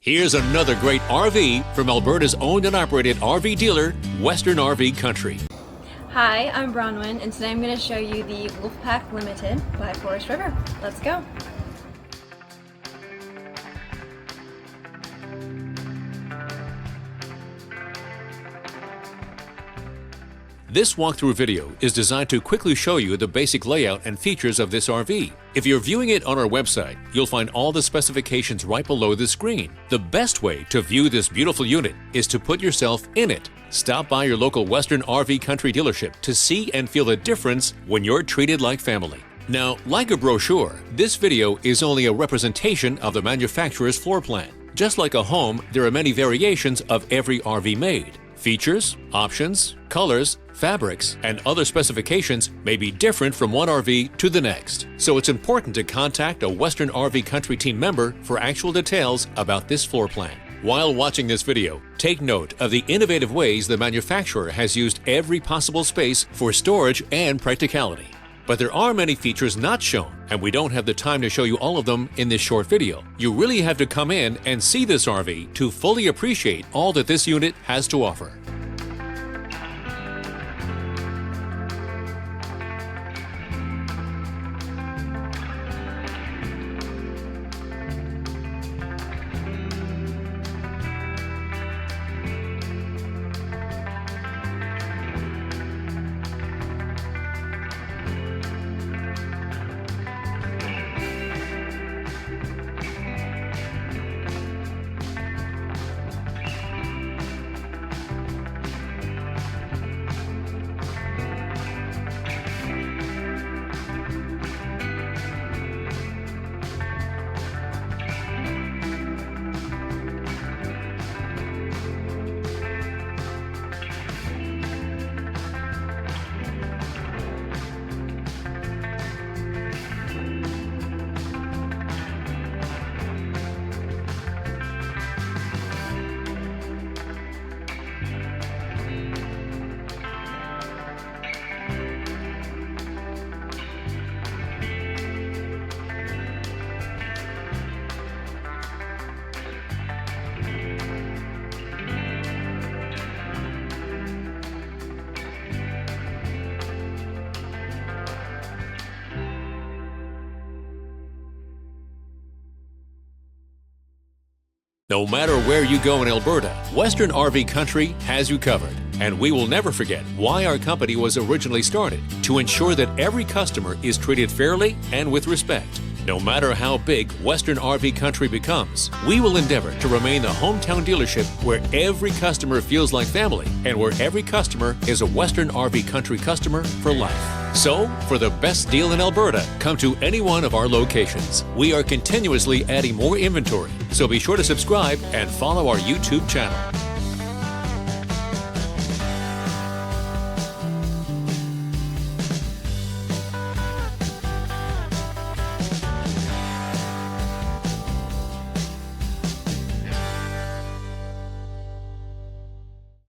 Here's another great RV from Alberta's owned and operated RV dealer, Western RV Country. Hi, I'm Bronwyn, and today I'm going to show you the Wolf Pack Limited by Forest River. Let's go. This walkthrough video is designed to quickly show you the basic layout and features of this RV. If you're viewing it on our website, you'll find all the specifications right below the screen. The best way to view this beautiful unit is to put yourself in it. Stop by your local Western RV Country dealership to see and feel the difference when you're treated like family. Now, like a brochure, this video is only a representation of the manufacturer's floor plan. Just like a home, there are many variations of every RV made. Features, options, colors, fabrics, and other specifications may be different from one RV to the next. So it's important to contact a Western RV Country team member for actual details about this floor plan. While watching this video, take note of the innovative ways the manufacturer has used every possible space for storage and practicality. But there are many features not shown, and we don't have the time to show you all of them in this short video. You really have to come in and see this RV to fully appreciate all that this unit has to offer. No matter where you go in Alberta, Western RV Country has you covered. And we will never forget why our company was originally started, to ensure that every customer is treated fairly and with respect. No matter how big Western RV Country becomes, we will endeavor to remain the hometown dealership where every customer feels like family and where every customer is a Western RV Country customer for life. So, for the best deal in Alberta, come to any one of our locations. We are continuously adding more inventory, so be sure to subscribe and follow our YouTube channel.